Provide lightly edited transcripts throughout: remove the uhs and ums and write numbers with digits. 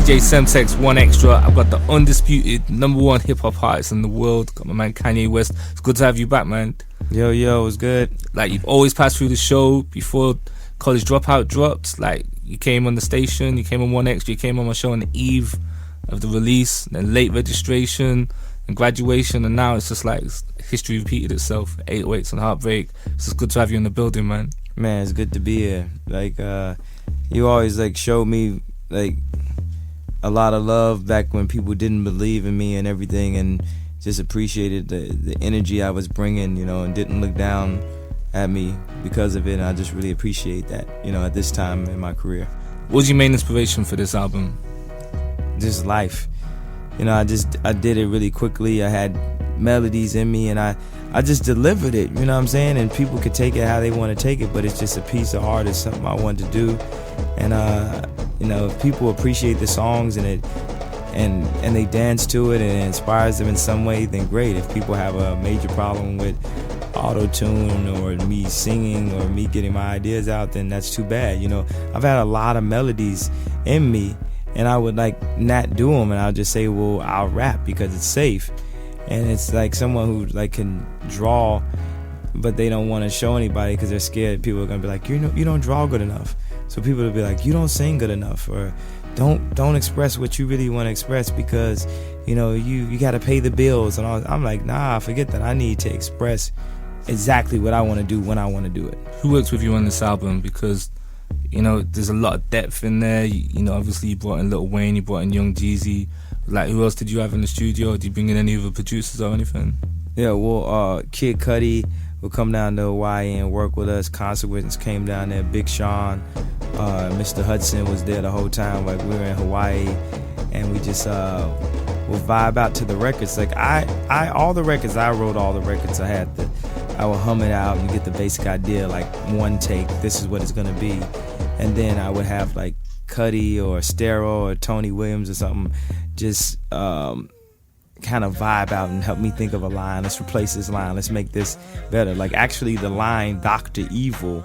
DJ Semtex, One Extra. I've got the undisputed #1 hip-hop artist in the world. Got my man Kanye West. It's good to have you back, man. Yo, it's good. Like, you've always passed through the show before College Dropout dropped. Like, you came on the station, you came on One Extra, you came on my show on the eve of the release, then late registration and graduation, and now it's just like history repeated itself. 808s and Heartbreak. It's just good to have you in the building, man. Man, it's good to be here. Like, you always like showed me like a lot of love back when people didn't believe in me and everything, and just appreciated the energy I was bringing, you know, and didn't look down at me because of it. And I just really appreciate that, you know, at this time in my career. What was your main inspiration for this album? Just life. You know, I did it really quickly. I had melodies in me, and I just delivered it, you know what I'm saying? And people could take it how they want to take it, but it's just a piece of art. It's something I wanted to do. And you know, if people appreciate the songs and they dance to it and it inspires them in some way, then great. If people have a major problem with auto-tune or me singing or me getting my ideas out, then that's too bad. You know, I've had a lot of melodies in me, and I would like not do them, and I'll just say, well, I'll rap because it's safe. And it's like someone who like can draw, but they don't want to show anybody because they're scared people are gonna be like, you don't draw good enough. So people will be like, you don't sing good enough, or don't express what you really want to express because, you know, you got to pay the bills and all. I'm like, nah, forget that. I need to express exactly what I want to do when I want to do it. Who works with you on this album? Because, you know, there's a lot of depth in there. You know, obviously you brought in Lil Wayne, you brought in Young Jeezy. Like, who else did you have in the studio? Did you bring in any other producers or anything? Yeah, well, Kid Cudi will come down to Hawaii and work with us. Consequence came down there. Big Sean, Mr. Hudson was there the whole time. Like, we were in Hawaii, and we just would vibe out to the records. Like, all the records I wrote, all the records I would hum it out and get the basic idea, like one take. This is what it's gonna be, and then I would have like Cudi or Stero or Tony Williams or something just kind of vibe out and help me think of a line. Let's replace this line. Let's make this better. Like, actually, the line Dr. Evil,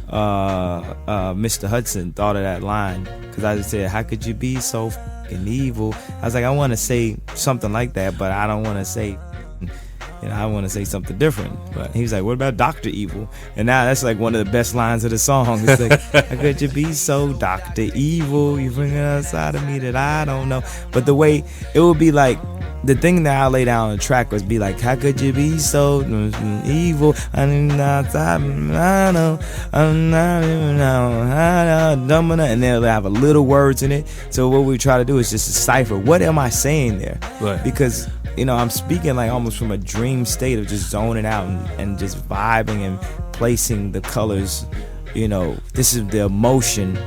Mr. Hudson thought of that line because I just said, how could you be so fucking evil? I was like, I want to say something like that, but I don't want to say, you know, I want to say something different. But he was like, what about Dr. Evil? And now that's like one of the best lines of the song. It's like, how could you be so Dr. Evil? You bring it outside of me that I don't know. But the way it would be like, the thing that I lay down on the track was be like, how could you be so evil? I'm outside, I know, I'm not even know. And they'll have a little words in it. So what we try to do is just decipher, what am I saying there? Right. Because, you know, I'm speaking like almost from a dream state of just zoning out and just vibing and placing the colors. You know, this is the emotion,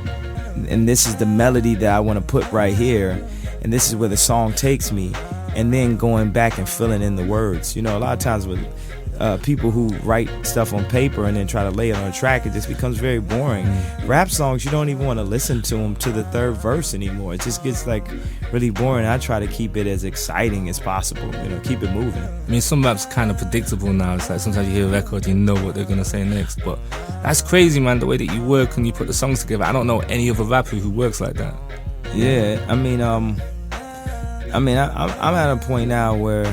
and this is the melody that I want to put right here, and this is where the song takes me. And then going back and filling in the words. You know, a lot of times with people who write stuff on paper and then try to lay it on a track, it just becomes very boring. Rap songs, you don't even want to listen to them to the third verse anymore. It just gets like really boring. I try to keep it as exciting as possible, you know, keep it moving. I mean, some rap's kind of predictable now. It's like sometimes you hear a record, you know what they're going to say next. But that's crazy, man, the way that you work and you put the songs together. I don't know any other rapper who works like that. Yeah, I mean, I'm at a point now where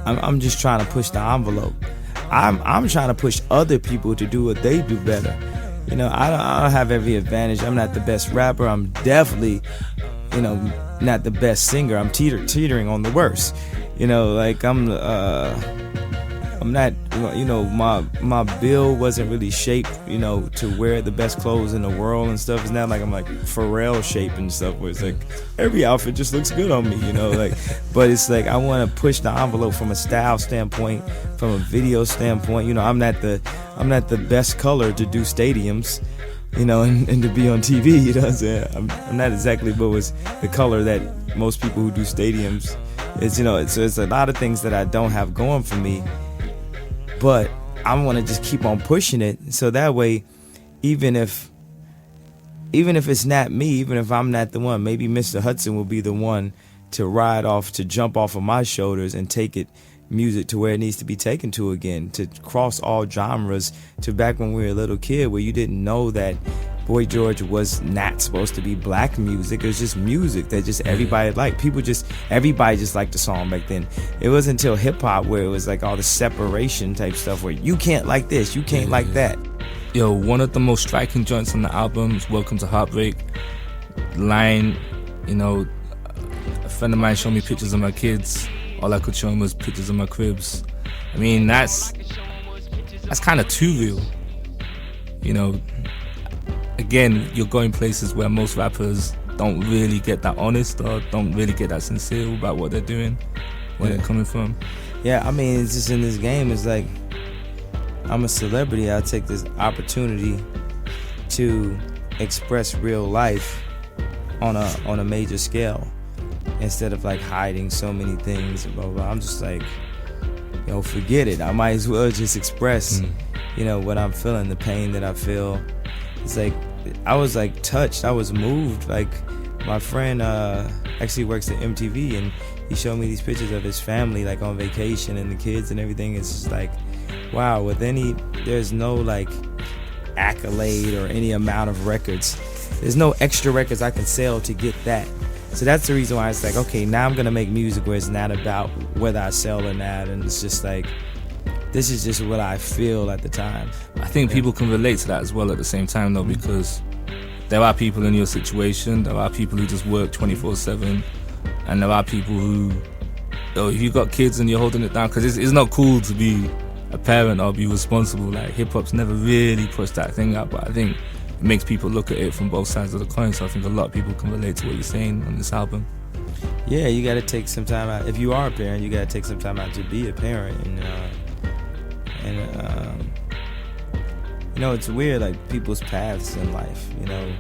I'm just trying to push the envelope. I'm trying to push other people to do what they do better. You know, I don't have every advantage. I'm not the best rapper. I'm definitely, you know, not the best singer. I'm teetering on the worst. You know, like I'm not, you know, my build wasn't really shaped, you know, to wear the best clothes in the world and stuff. It's not like I'm like Pharrell shape and stuff where it's like every outfit just looks good on me, you know, like, but it's like I want to push the envelope from a style standpoint, from a video standpoint. You know, I'm not the best color to do stadiums, you know, and to be on TV, you know what I'm saying? I'm not exactly what was the color that most people who do stadiums. It's, you know, it's a lot of things that I don't have going for me. But I want to just keep on pushing it, so that way, even if it's not me, even if I'm not the one, maybe Mr. Hudson will be the one to jump off of my shoulders and take it music to where it needs to be taken to again, to cross all genres, to back when we were a little kid where you didn't know that Boy George was not supposed to be black music. It was just music that just everybody liked. Everybody just liked the song back then. It wasn't until hip hop where it was like all the separation type stuff where you can't like this, you can't like that. Yo, one of the most striking joints on the album is Welcome to Heartbreak. Line, you know, a friend of mine showed me pictures of my kids. All I could show him was pictures of my cribs. I mean, that's kind of too real. You know, again, you're going places where most rappers don't really get that honest or don't really get that sincere about what they're doing, where they're coming from. Yeah, I mean, it's just in this game, it's like, I'm a celebrity. I take this opportunity to express real life on a major scale instead of like hiding so many things and blah, blah, blah. I'm just like, yo, forget it. I might as well just express, you know, what I'm feeling, the pain that I feel. It's like, I was like touched. I was moved. Like, my friend actually works at MTV, and he showed me these pictures of his family like on vacation and the kids and everything. It's just like, wow, there's no like accolade or any amount of records. There's no extra records I can sell to get that. So that's the reason why it's like, okay, now I'm gonna make music where it's not about whether I sell or not, and it's just like, this is just what I feel at the time. I think people can relate to that as well at the same time though, because there are people in your situation, there are people who just work 24/7, and there are people who, if you got kids and you're holding it down, because it's not cool to be a parent or be responsible. Like, hip-hop's never really pushed that thing out, but I think it makes people look at it from both sides of the coin, so I think a lot of people can relate to what you're saying on this album. Yeah, you gotta take some time out. If you are a parent, you gotta take some time out to be a parent, and you know, it's weird, like, people's paths in life, you know,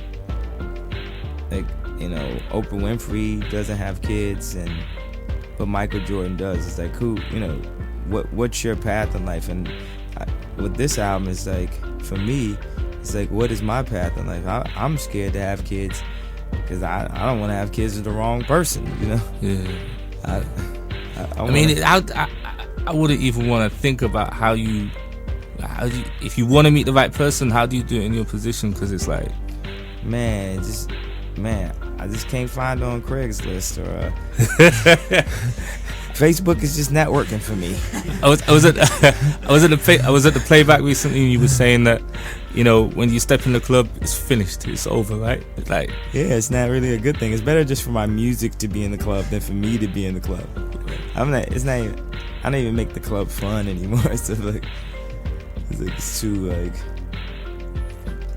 like, you know, Oprah Winfrey doesn't have kids, but Michael Jordan does. It's like, who, you know, what's your path in life? And with this album, it's like, for me, it's like, what is my path in life? I'm scared to have kids because I don't want to have kids with the wrong person, you know? Yeah. I wouldn't even want to think about how do you, if you want to meet the right person, how do you do it in your position? Because it's like, I just can't find it on Craigslist or Facebook is just not working for me. I was at the playback recently, and you were saying that, you know, when you step in the club, it's finished, it's over, right? It's like, yeah, it's not really a good thing. It's better just for my music to be in the club than for me to be in the club. I don't even make the club fun anymore. It's too like,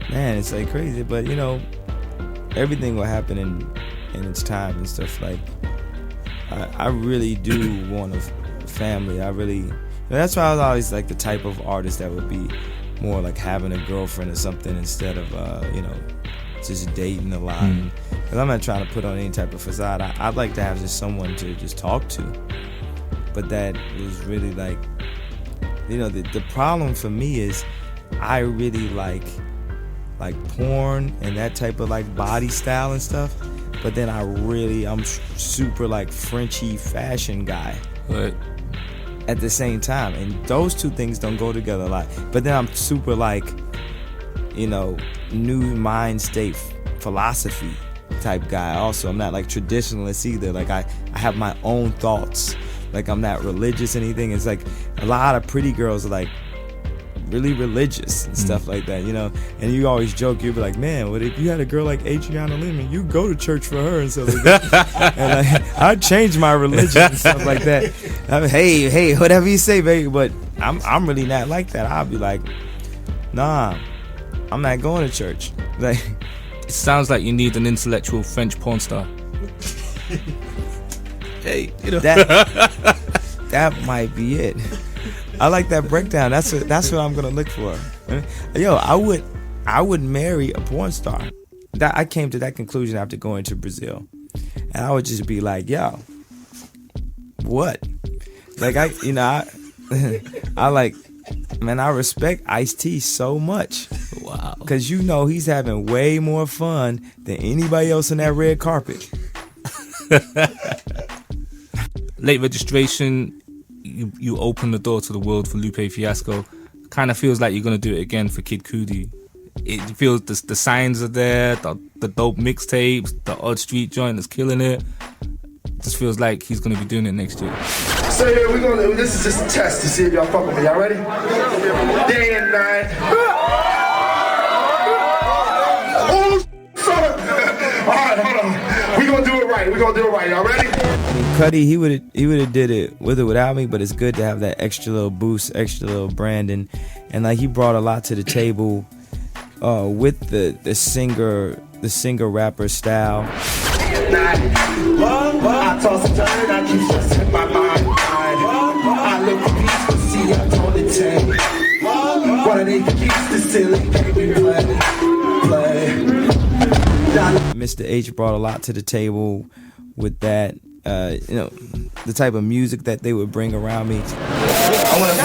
man, it's like crazy. But you know, everything will happen in its time and stuff. Like, I really do want a family. That's why I was always like the type of artist that would be more like having a girlfriend or something instead of you know, just dating a lot. Because I'm not trying to put on any type of facade. I'd like to have just someone to just talk to. But that was really like, you know, the problem for me is I really like porn and that type of like body style and stuff. But then I'm super like Frenchy fashion guy. right? At the same time, and those two things don't go together a lot. But then I'm super like, you know, new mind state philosophy type guy also. I'm not like traditionalist either. Like I have my own thoughts. Like I'm not religious or anything. It's like a lot of pretty girls are like really religious and stuff like that, you know. And you always joke, you'll be like, man, what if you had a girl like Adriana Lemon, you go to church for her and stuff like that. And like, I'd change my religion and stuff like that. Hey, whatever you say, baby. But I'm really not like that. I'll be like, nah, I'm not going to church. Like, it sounds like you need an intellectual French porn star. Hey, you know. That might be it. I like that breakdown. That's what I'm gonna look for. Yo, I would marry a porn star. I came to that conclusion after going to Brazil, and I would just be like, yo, what? Like I like, man, I respect Ice-T so much. Wow. Cause you know he's having way more fun than anybody else in that red carpet. Late Registration, you open the door to the world for Lupe Fiasco. Kind of feels like you're gonna do it again for Kid Cudi it feels the signs are there, the dope mixtapes, the odd street joint is killing it. Just feels like he's gonna be doing it next year. So yeah, this is just a test to see if y'all fuck with me. Y'all ready? Day and night. Oh, son. All right, hold on. We gonna do it right. Y'all ready? I mean, Cudi, he would have did it with or without me, but it's good to have that extra little boost, extra little branding, and like he brought a lot to the table with the singer rapper style. I toss and turn, I keep stressing in my mind. I look for peace, but see, I told it 10. One of these keeps the ceiling, baby, play. Mr. H brought a lot to the table with that, you know, the type of music that they would bring around me. I want to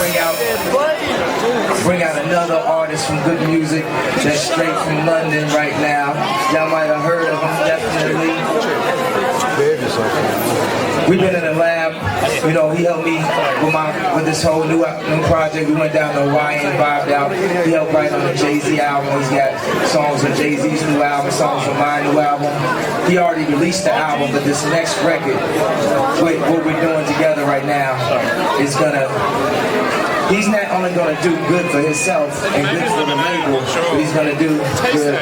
bring out another artist from good music that's straight from London right now. Y'all might have heard of him, definitely. We've been in the lab, you know, he helped me with this whole new project. We went down to Hawaii and vibed out. He helped write on the Jay-Z album. He's got songs on Jay-Z's new album, songs from my new album. He already released the album, but this next record, with what we're doing together right now, is he's not only gonna do good for himself and good for the label, but he's gonna do good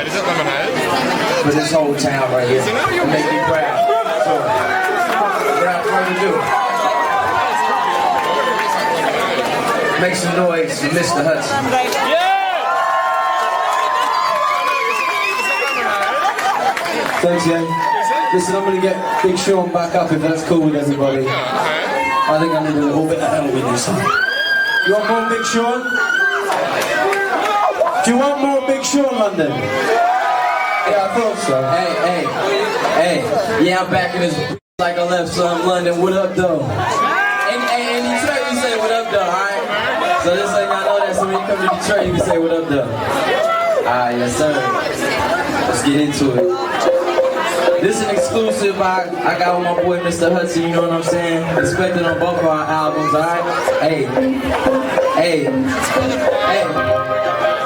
for this whole town right here and make me proud. So, without further ado, make some noise for Mr. Hudson. Thanks, yeah. Listen, I'm gonna get Big Sean back up if that's cool with everybody. I think I need a little bit of help with this one. You want more Big Sean? Do you want more Big Sean, London? Yeah, I thought so. Hey, yeah, I'm back in this like I left some London. What up, though? And Detroit, you say what up, though, alright? So just like I know that, so when you come to Detroit, you can say what up, though. Alright, yes, sir. Let's get into it. This is an exclusive I got with my boy Mr. Hudson, you know what I'm saying? Expected on both of our albums, alright? Hey.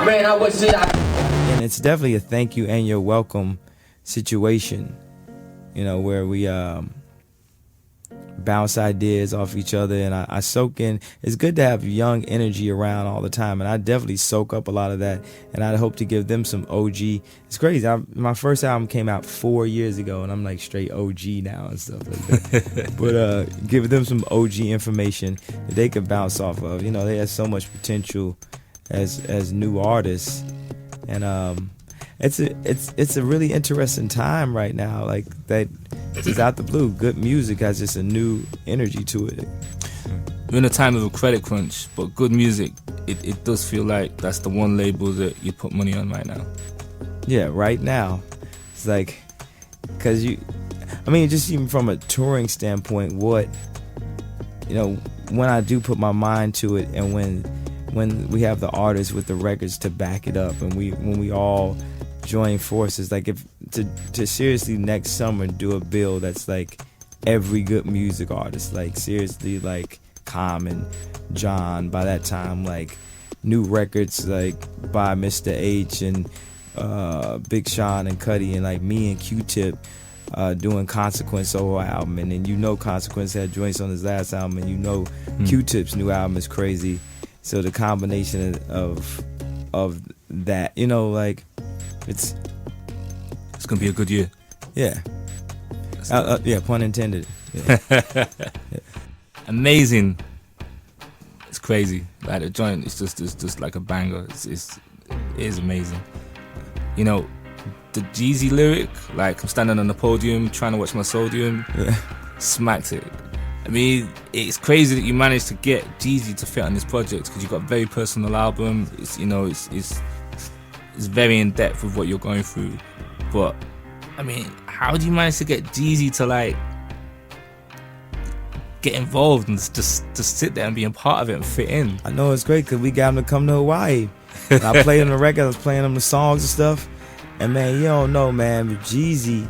Man, I wish it. And it's definitely a thank you and you're welcome situation, you know, where we bounce ideas off each other, and I soak in. It's good to have young energy around all the time, and I definitely soak up a lot of that, and I hope to give them some OG. It's crazy. My first album came out 4 years ago, and I'm like straight OG now and stuff like that. But give them some OG information that they could bounce off of. You know, they have so much potential as new artists, and it's a really interesting time right now. Like that, it's out the blue. Good music has just a new energy to it. We're in a time of a credit crunch, but good music, it does feel like that's the one label that you put money on right now. Yeah, right now, it's like, cause just even from a touring standpoint, you know, when I do put my mind to it, and when we have the artists with the records to back it up, and when we all join forces, like if to seriously next summer do a bill that's like every good music artist, like seriously, like Common, John, by that time, like new records like by Mr. H and Big Sean and Cudi, and like me and Q-Tip doing Consequence solo album, and then you know Consequence had joints on his last album, and you know Q-Tip's new album is crazy. So the combination of that, you know, like it's gonna be a good year. Yeah. Yeah, pun intended. Yeah. Yeah. Amazing. It's crazy. Like the joint, it's just like a banger. It is amazing. You know, the Jeezy lyric, like I'm standing on the podium trying to watch my sodium, smacked it. I mean, it's crazy that you managed to get Jeezy to fit on this project, because you've got a very personal album. It's, you know, it's very in depth with what you're going through. But I mean, how do you manage to get Jeezy to like get involved and just sit there and be a part of it and fit in? I know it's great because we got him to come to Hawaii. And I played him the record, I was playing him the songs and stuff. And man, you don't know, man, but Jeezy,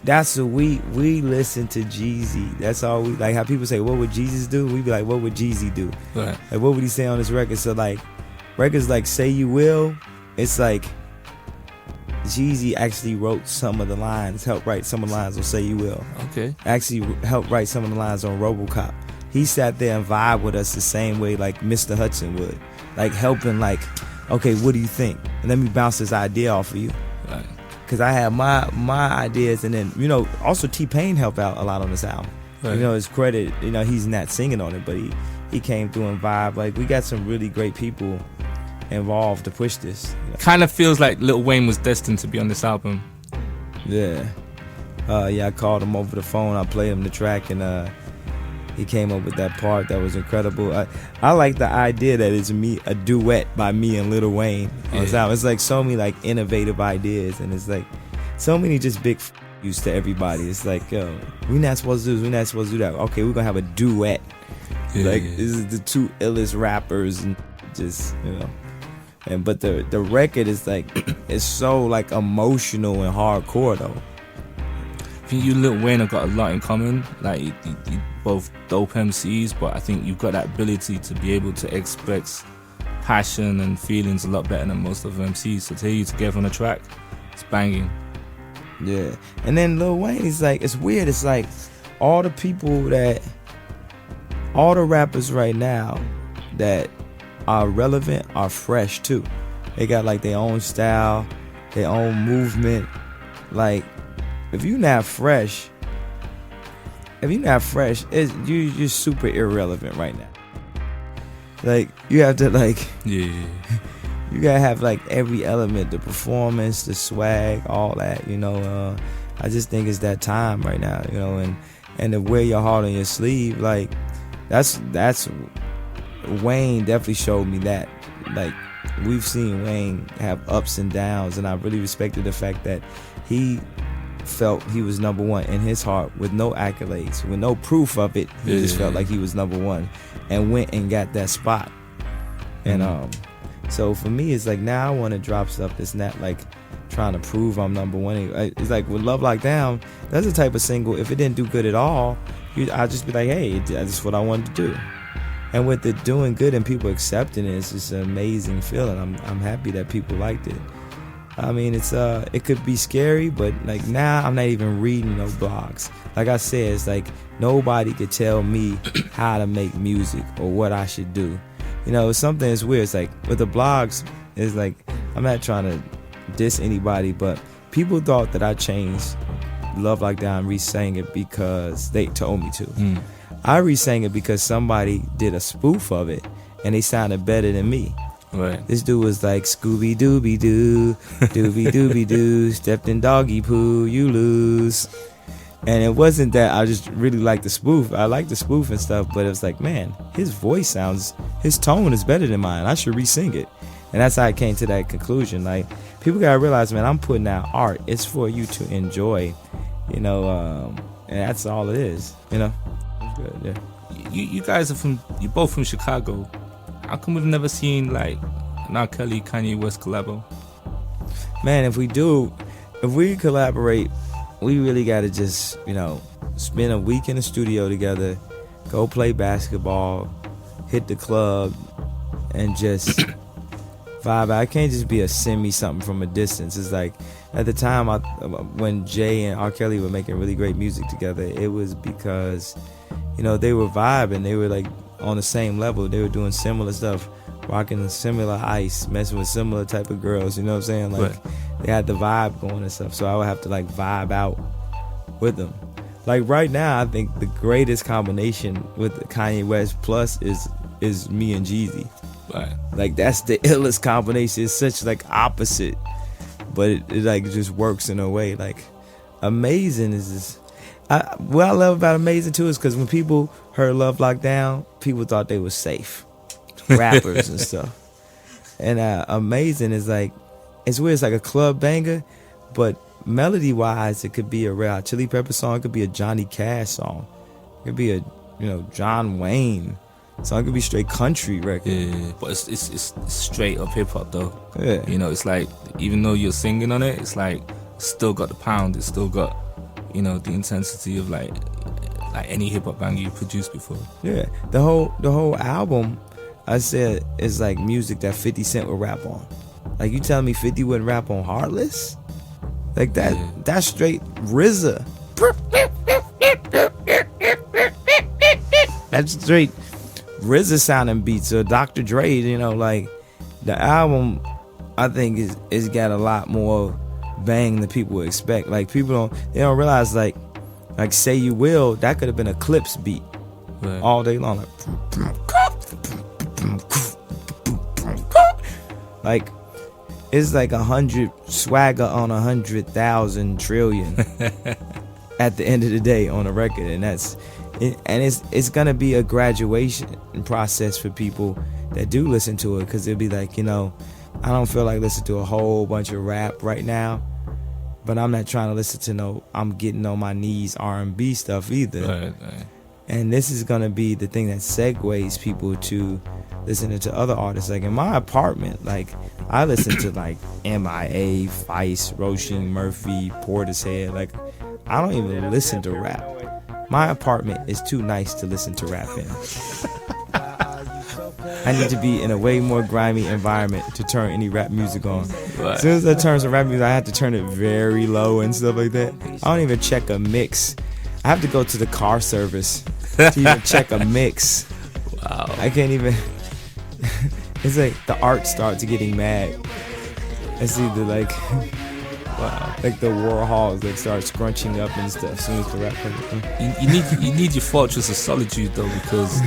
that's what we listen to Jeezy. That's all we like. How people say, what would Jesus do? We be like, what would Jeezy do? Right. Like, what would he say on this record? So like, records like Say You Will it's like Jeezy actually wrote some of the lines, helped write some of the lines on Say You Will. Okay. Actually helped write some of the lines on RoboCop. He sat there and vibed with us the same way like Mr. Hudson would. Like helping like, okay, what do you think? And let me bounce this idea off of you. Right. Cause I have my ideas, and then also T-Pain helped out a lot on this album. Right. His credit, he's not singing on it, but he came through and vibe. Like we got some really great people involved to push this. Kind of feels like Lil Wayne was destined to be on this album. Yeah. I called him over the phone. I played him the track, and he came up with that part that was incredible. I like the idea that it's a duet by me and Lil Wayne on this album. It's like so many like innovative ideas, and it's like so many just big use to everybody. It's like, yo, we not supposed to do this, we not supposed to do that. Okay, we're gonna have a duet. This is the two illest rappers, and just but the record is like it's so like emotional and hardcore though. I think you and Lil Wayne have got a lot in common. Like you both dope MCs, but I think you've got that ability to be able to express passion and feelings a lot better than most of MCs. So to hear you together on a track, it's banging. Yeah, and then Lil Wayne is like, it's weird. It's like all the rappers right now that are relevant are fresh too. They got like their own style, their own movement. Like if you're not fresh, you're super irrelevant right now. Like you have to like you gotta have like every element, the performance, the swag, all that. I just think it's that time right now. And to wear your heart on your sleeve, like that's Wayne definitely showed me that. Like we've seen Wayne have ups and downs, and I really respected the fact that he felt he was number one in his heart with no accolades, with no proof of it. He just felt like he was number one and went and got that spot. And so for me, it's like now I want to drop stuff that's not like trying to prove I'm number one. It's like with Love Lockdown, that's the type of single, if it didn't do good at all, I'd just be like, hey, that's what I wanted to do. And with it doing good and people accepting it, it's just an amazing feeling. I'm happy that people liked it. I mean, it could be scary, but like now I'm not even reading no blogs. Like I said, it's like nobody could tell me how to make music or what I should do. Something that's weird. It's like with the blogs, it's like I'm not trying to diss anybody, but people thought that I changed Love Like That and re-sang it because they told me to. I re-sang it because somebody did a spoof of it and they sounded better than me. Right. This dude was like Scooby Dooby Doo, Dooby Dooby Doo, stepped in doggy poo, you lose. And it wasn't that I just really liked the spoof. I liked the spoof and stuff, but it was like, man, his tone is better than mine. I should re-sing it. And that's how I came to that conclusion. Like, people gotta realize, man, I'm putting out art. It's for you to enjoy, and that's all it is, It's good, yeah. You guys you're both from Chicago. How come we've never seen like an R. Kelly, Kanye West collabo? Man, if we collaborate, we really gotta just, spend a week in the studio together, go play basketball, hit the club, and just vibe. I can't just be a send me something from a distance. It's like at the time when Jay and R. Kelly were making really great music together, it was because they were vibing. They were like on the same level. They were doing similar stuff, rocking a similar ice, messing with similar type of girls. You know what I'm saying? Like they had the vibe going and stuff. So I would have to like vibe out with them. Like right now, I think the greatest combination with Kanye West plus is me and Jeezy. Right. Like that's the illest combination. It's such like opposite, but it like just works in a way. Like Amazing is this. What I love about Amazing too is because when people heard Love Lockdown, people thought they were safe, rappers and stuff. And Amazing is like, it's weird. It's like a club banger, but melody wise, it could be a Red Hot Chili Pepper song. It could be a Johnny Cash song. It could be a John Wayne song. It could be straight country record. Yeah, but it's straight up hip hop though. Yeah, it's like even though you're singing on it, it's like still got the pound. It's still got the intensity of like any hip hop banger you produced before. Yeah, the whole album, I said, is like music that 50 Cent would rap on. Like, you telling me 50 wouldn't rap on Heartless? Like that, Yeah. that's straight RZA. That's straight RZA sounding beats, or Dr. Dre, you know, like the album I think is got a lot more bang than people would expect. Like, people don't realize like Say You Will, that could have been a Clips beat Right. all day long. Like it's like 100 swagger on 100,000 trillion at the end of the day on a record, and it's gonna be a graduation process for people that do listen to it, because it'll be like, you know, I don't feel like listening to a whole bunch of rap right now, but I'm not trying to listen to I'm getting on my knees R&B stuff either. Right. And this is gonna be the thing that segues people to listening to other artists. Like in my apartment, like I listen to like MIA, Vice, Roisin Murphy, Portishead. Like I don't even listen to rap. My apartment is too nice to listen to rap in. I need to be in a way more grimy environment to turn any rap music on. Right. As soon as I turn some rap music, I have to turn it very low and stuff like that. I don't even check a mix. I have to go to the car service to even check a mix. Wow. I can't even. It's like the art starts getting mad. It's either like, wow, like the Warhols like start scrunching up and stuff as soon as the rap comes. You need your fortress of solitude though, because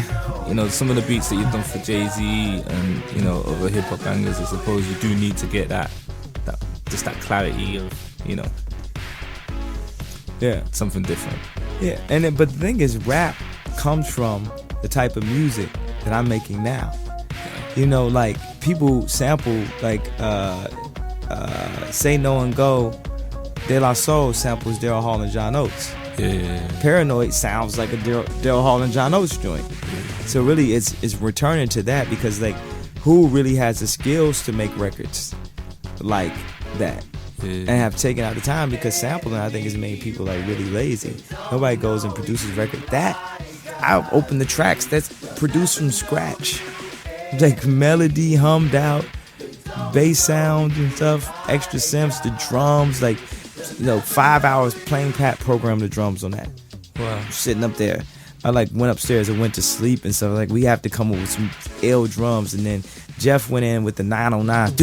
you know some of the beats that you've done for Jay-Z and you know other hip hop bangers, I suppose you do need to get that just that clarity of, you know, Yeah, something different. yeah. But the thing is, rap comes from the type of music that I'm making now. You know, like people sample like Say No and Go, De La Soul samples Daryl Hall and John Oates. Yeah. Paranoid sounds like a Daryl Hall and John Oates joint. So really it's returning to that, because like who really has the skills to make records like that and have taken out the time, because sampling I think has made people like really lazy. Nobody goes and produces record. That I'll open the tracks that's produced from scratch. Like melody hummed out, bass sound and stuff, extra synths, the drums, like, you know, 5 hours playing Pat programmed the drums on that. Wow. Sitting up there, I like went upstairs and went to sleep and stuff. Like, we have to come up with some ill drums, and then Jeff went in with the 909,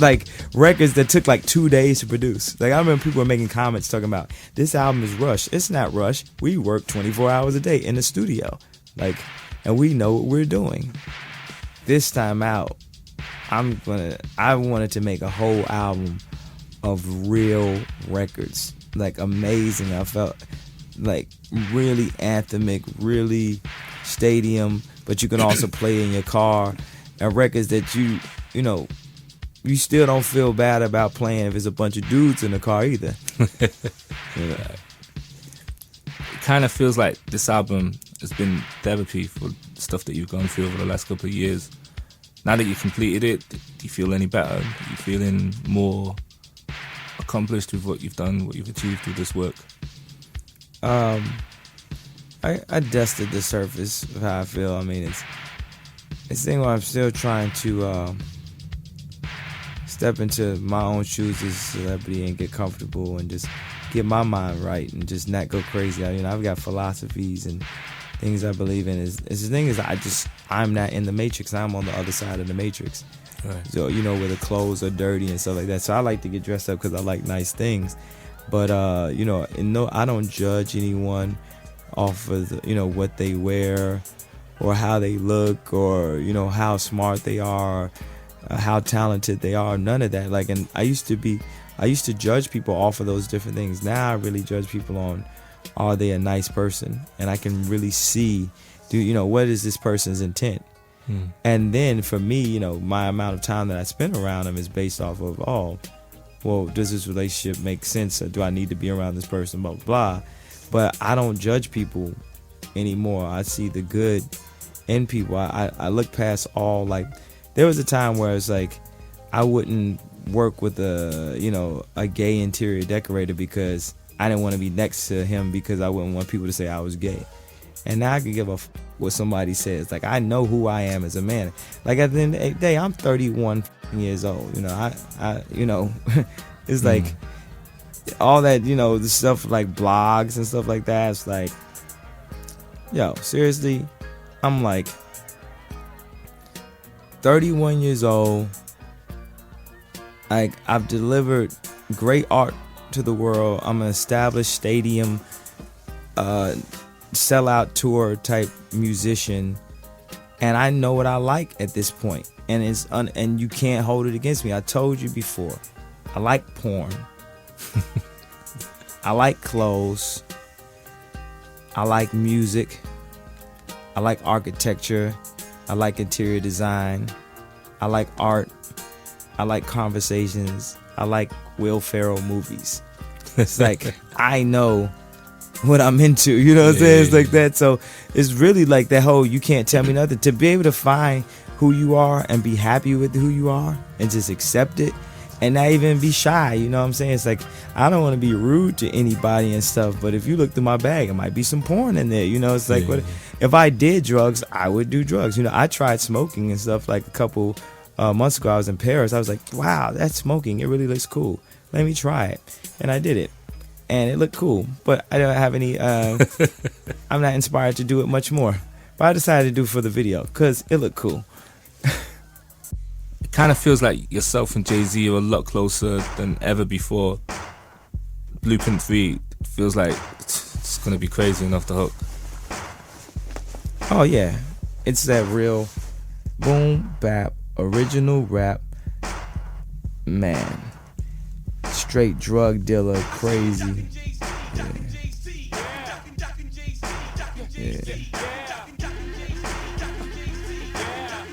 like records that took like 2 days to produce. Like I remember people were making comments talking about this album is rushed. It's not rushed. We work 24 hours a day in the studio, like, and we know what we're doing. This time out, I wanted to make a whole album of real records, like amazing. I felt like really anthemic, really stadium, but you can also play in your car, and records that you know, you still don't feel bad about playing if it's a bunch of dudes in the car either. Yeah. It kind of feels like this album has been therapy for stuff that you've gone through over the last couple of years. Now that you completed it, do you feel any better? Are you feeling more accomplished with what you've done, what you've achieved with this work? I dusted the surface of how I feel. I mean, it's the thing where I'm still trying to step into my own shoes as a celebrity and get comfortable and just get my mind right and just not go crazy. I mean, I've got philosophies and things I believe in. The thing is, I'm not in the matrix. I'm on the other side of the matrix. Right. So, you know, where the clothes are dirty and stuff like that. So I like to get dressed up because I like nice things. But, you know, I don't judge anyone off of, you know, what they wear or how they look or, you know, how smart they are, how talented they are. None of that. Like, and I used to judge people off of those different things. Now I really judge people on, are they a nice person? And I can really see, you know, what is this person's intent? And then for me, you know, my amount of time that I spend around them is based off of, oh, well, does this relationship make sense? Or do I need to be around this person? Blah, blah, blah. But I don't judge people anymore. I see the good in people. I look past all, like, there was a time where it's like I wouldn't work with a gay interior decorator because I didn't want to be next to him because I wouldn't want people to say I was gay. And now I can give a what somebody says. Like, I know who I am as a man. Like, at the end of the day, I'm 31 years old. You know, I you know, it's like all that, you know, the stuff like blogs and stuff like that. It's like, yo, seriously, I'm like 31 years old. Like, I've delivered great art to the world. I'm an established stadium, sellout tour type musician, and I know what I like at this point. And and you can't hold it against me. I told you before, I like porn. I like clothes. I like music. I like architecture. I like interior design. I like art. I like conversations. I like Will Ferrell movies. It's like, I know what I'm into, you know what I'm saying? It's like that. So it's really like that whole, you can't tell me nothing. To be able to find who you are and be happy with who you are and just accept it and not even be shy, you know what I'm saying? It's like, I don't want to be rude to anybody and stuff, but if you look through my bag, it might be some porn in there, you know? It's like, what if I did drugs, I would do drugs. You know, I tried smoking and stuff like a couple months ago. I was in Paris. I was like, wow, that's smoking. It really looks cool. Let me try it. And I did it. And it looked cool. But I don't have any, I'm not inspired to do it much more. But I decided to do it for the video because it looked cool. It kind of feels like yourself and Jay-Z are a lot closer than ever before. Blueprint 3 feels like it's going to be crazy and off the hook. Oh, yeah. It's that real boom, bap, original rap. Man. Straight drug dealer, crazy.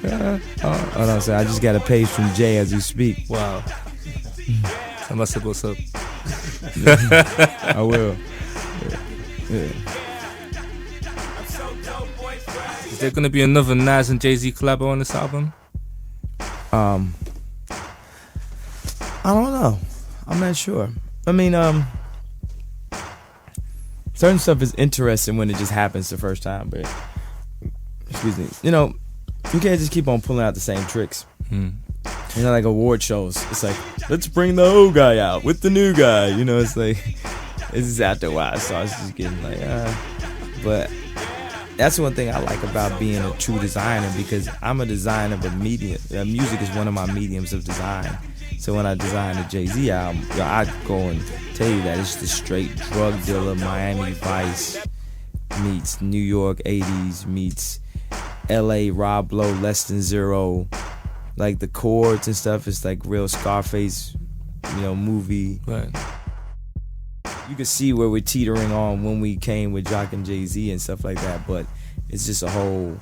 Oh no, sir, I just got a page from Jay as we speak. Wow. I must have what's up. I will. Yeah. Is there gonna be another Nas and Jay-Z collab on this album? I don't know. I'm not sure. I mean, certain stuff is interesting when it just happens the first time, but excuse me. You know, you can't just keep on pulling out the same tricks. You know, like award shows. It's like, let's bring the old guy out with the new guy. You know, it's like, it's just after a while, so I was just getting like, but that's one thing I like about being a true designer, because I'm a designer of a medium. Music is one of my mediums of design. So when I design a Jay-Z album, I go and tell you that it's the straight drug dealer, Miami Vice meets New York 80s meets LA Rob Lowe, Less Than Zero. Like the chords and stuff is like real Scarface, you know, movie. Right. You can see where we're teetering on when we came with Jock and Jay-Z and stuff like that, but it's just a whole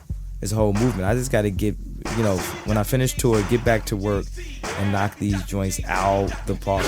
movement. I just got to get, you know, when I finish tour, get back to work and knock these joints out the park.